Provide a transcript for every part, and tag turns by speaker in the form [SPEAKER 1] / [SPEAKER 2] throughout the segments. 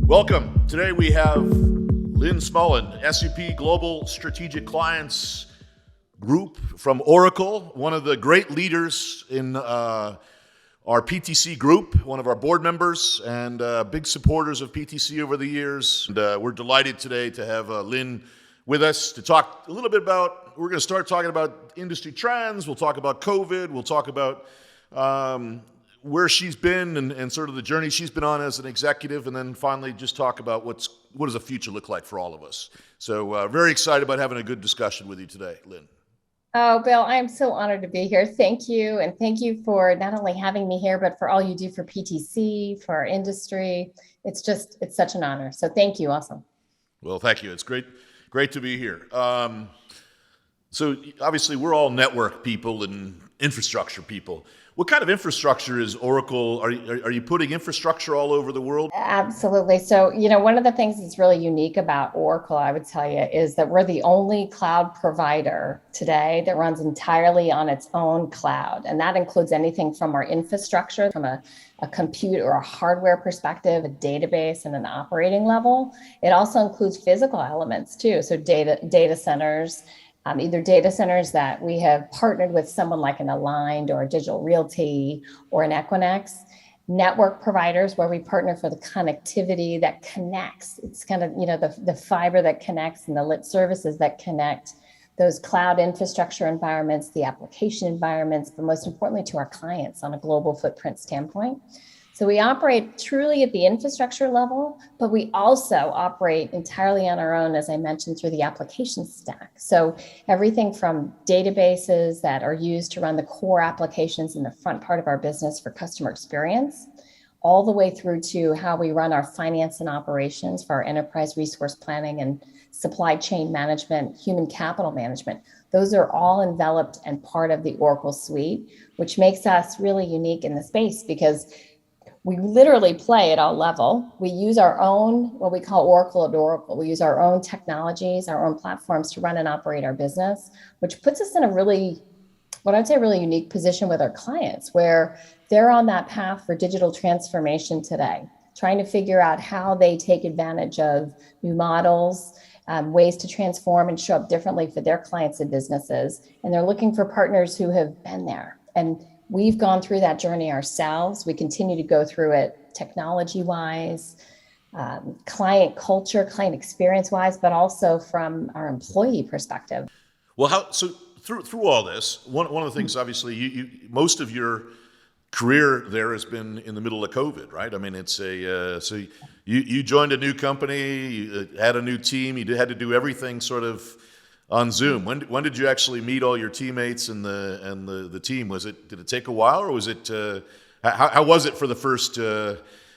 [SPEAKER 1] Welcome. Today we have Lynn Smullen, SVP Global Strategic Clients Group from Oracle, one of the great leaders in our PTC group, one of our board members, and big supporters of PTC over the years. And we're delighted today to have Lynn with us to talk a little bit about, we're going to start talking about industry trends, we'll talk about COVID, we'll talk about where she's been and sort of the journey she's been on as an executive, and then finally just talk about what does the future look like for all of us. So very excited about having a good discussion with you today, Lynn.
[SPEAKER 2] Oh, Bill, I am so honored to be here. Thank you. And thank you for not only having me here, but for all you do for PTC, for our industry. It's such an honor. So thank you. Awesome.
[SPEAKER 1] Well, thank you. It's great to be here. So obviously we're all network people and infrastructure people. What kind of infrastructure is Oracle? Are you putting infrastructure all over the world?
[SPEAKER 2] Absolutely. So, one of the things that's really unique about Oracle, I would tell you, is that we're the only cloud provider today that runs entirely on its own cloud. And that includes anything from our infrastructure, from a compute or a hardware perspective, a database, and an operating level. It also includes physical elements too. So data centers, either data centers that we have partnered with someone like an Aligned or a Digital Realty or an Equinix, network providers where we partner for the connectivity that connects. It's kind of, the fiber that connects and the lit services that connect those cloud infrastructure environments, the application environments, but most importantly to our clients on a global footprint standpoint. So we operate truly at the infrastructure level, but we also operate entirely on our own, as I mentioned, through the application stack. So everything from databases that are used to run the core applications in the front part of our business for customer experience, all the way through to how we run our finance and operations for our enterprise resource planning and supply chain management, human capital management. Those are all enveloped and part of the Oracle suite, which makes us really unique in the space because we literally play at all level. We use our own, what we call Oracle at Oracle. We use our own technologies, our own platforms to run and operate our business, which puts us in a really unique position with our clients where they're on that path for digital transformation today, trying to figure out how they take advantage of new models, ways to transform and show up differently for their clients and businesses. And they're looking for partners who have been there. And we've gone through that journey ourselves. We continue to go through it technology-wise, client culture, client experience-wise, but also from our employee perspective.
[SPEAKER 1] Well, so through all this, one of the things, obviously, you most of your career there has been in the middle of COVID, right? I mean, it's so you joined a new company, you had a new team, you had to do everything sort of on Zoom. When did you actually meet all your teammates and the team? Did it take a while, or was it how was it for the first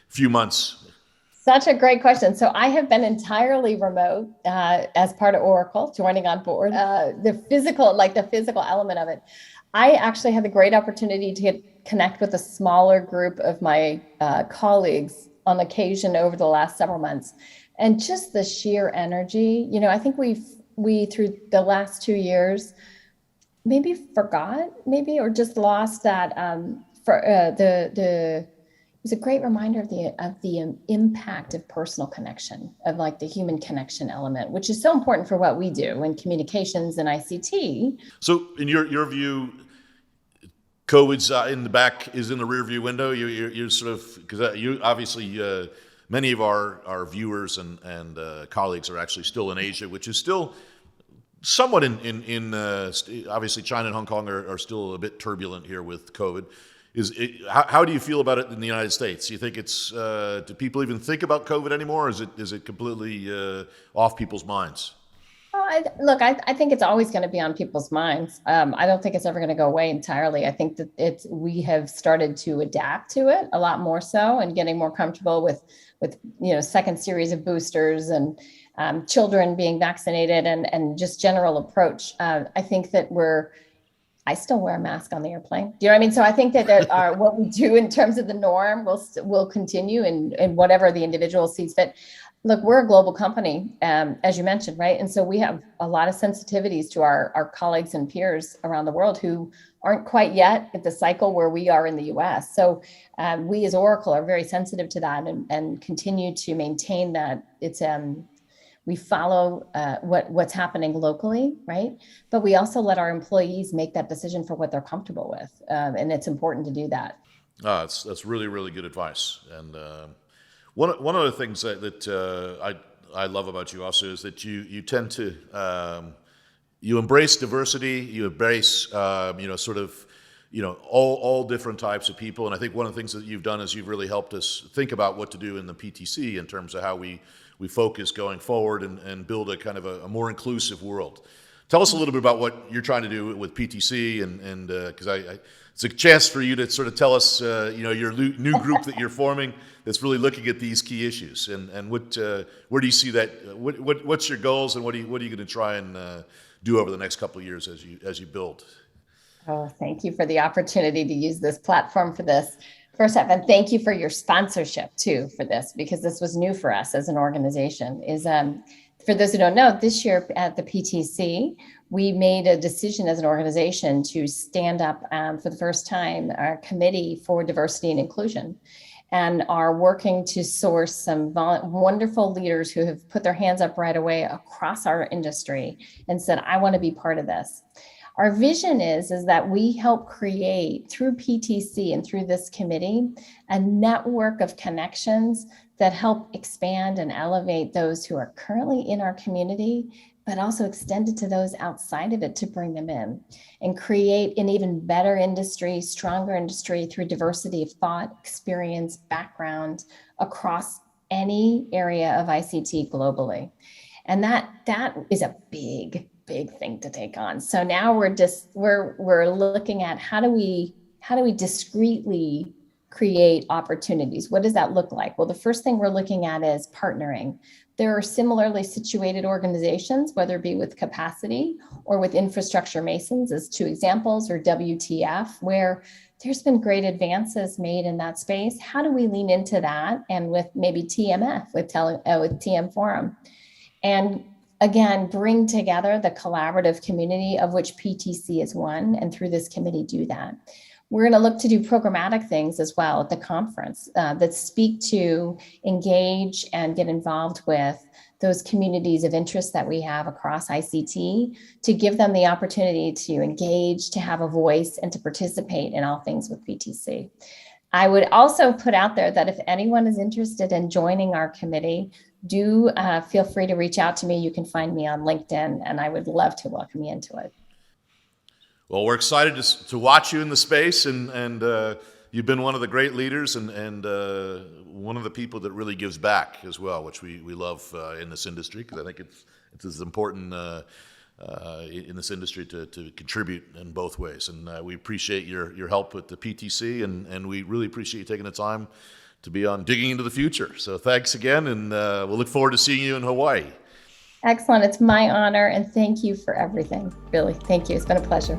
[SPEAKER 1] few months?
[SPEAKER 2] Such a great question. So I have been entirely remote as part of Oracle, joining on board. The physical element of it. I actually had the great opportunity to connect with a smaller group of my colleagues on occasion over the last several months, and just the sheer energy. I think we through the last 2 years maybe forgot or just lost that it was a great reminder of the impact of personal connection, of like the human connection element, which is so important for what we do in communications and ICT.
[SPEAKER 1] So in your view, COVID's in the back, is in the rear view window. You're sort of, because you obviously many of our viewers and colleagues are actually still in Asia, which is still somewhat in obviously China and Hong Kong are still a bit turbulent here with COVID. How do you feel about it in the United States? Do you think do people even think about COVID anymore, or is it completely off people's minds?
[SPEAKER 2] I think it's always going to be on people's minds. I don't think it's ever going to go away entirely. I think that we have started to adapt to it a lot more so, and getting more comfortable with second series of boosters and children being vaccinated and just general approach. I think that I still wear a mask on the airplane. Do you know what I mean? So I think that what we do in terms of the norm will continue in whatever the individual sees fit. Look, we're a global company, as you mentioned, right? And so we have a lot of sensitivities to our colleagues and peers around the world who aren't quite yet at the cycle where we are in the US. So we as Oracle are very sensitive to that and continue to maintain that we follow what's happening locally, right? But we also let our employees make that decision for what they're comfortable with. And it's important to do that.
[SPEAKER 1] That's really, really good advice. And one of the things that I love about you also is that you tend to you embrace diversity, you embrace all different types of people. And I think one of the things that you've done is you've really helped us think about what to do in the PTC in terms of how we focus going forward and build a kind of a more inclusive world. Tell us a little bit about what you're trying to do with PTC, and because it's a chance for you to sort of tell us, your new group that you're forming that's really looking at these key issues, and where do you see that? What's your goals, and what are you going to try and do over the next couple of years as you build?
[SPEAKER 2] Oh, thank you for the opportunity to use this platform for this. First off, and thank you for your sponsorship too for this, because this was new for us as an organization. For those who don't know, this year at the PTC, we made a decision as an organization to stand up for the first time our committee for diversity and inclusion, and are working to source some wonderful leaders who have put their hands up right away across our industry and said, I want to be part of this. Our vision is that we help create through PTC and through this committee a network of connections that help expand and elevate those who are currently in our community, but also extend it to those outside of it to bring them in and create an even better industry, stronger industry through diversity of thought, experience, background across any area of ICT globally. And that is a big thing to take on. So now we're looking at how do we discreetly create opportunities? What does that look like? Well, the first thing we're looking at is partnering. There are similarly situated organizations, whether it be with capacity or with infrastructure masons as two examples, or WTF, where there's been great advances made in that space. How do we lean into that? And with maybe TMF, with TM Forum, and again, bring together the collaborative community of which PTC is one, and through this committee do that. We're going to look to do programmatic things as well at the conference that speak to engage and get involved with those communities of interest that we have across ICT, to give them the opportunity to engage, to have a voice, and to participate in all things with PTC. I would also put out there that if anyone is interested in joining our committee, do feel free to reach out to me. You can find me on LinkedIn, and I would love to welcome you into it.
[SPEAKER 1] Well, we're excited to watch you in the space, and you've been one of the great leaders and one of the people that really gives back as well, which we love in this industry, because I think it's as important in this industry to contribute in both ways. And we appreciate your help with the PTC, and we really appreciate you taking the time to be on Digging into the Future. So thanks again, and we'll look forward to seeing you in Hawaii.
[SPEAKER 2] Excellent. It's my honor, and thank you for everything. Really, thank you. It's been a pleasure.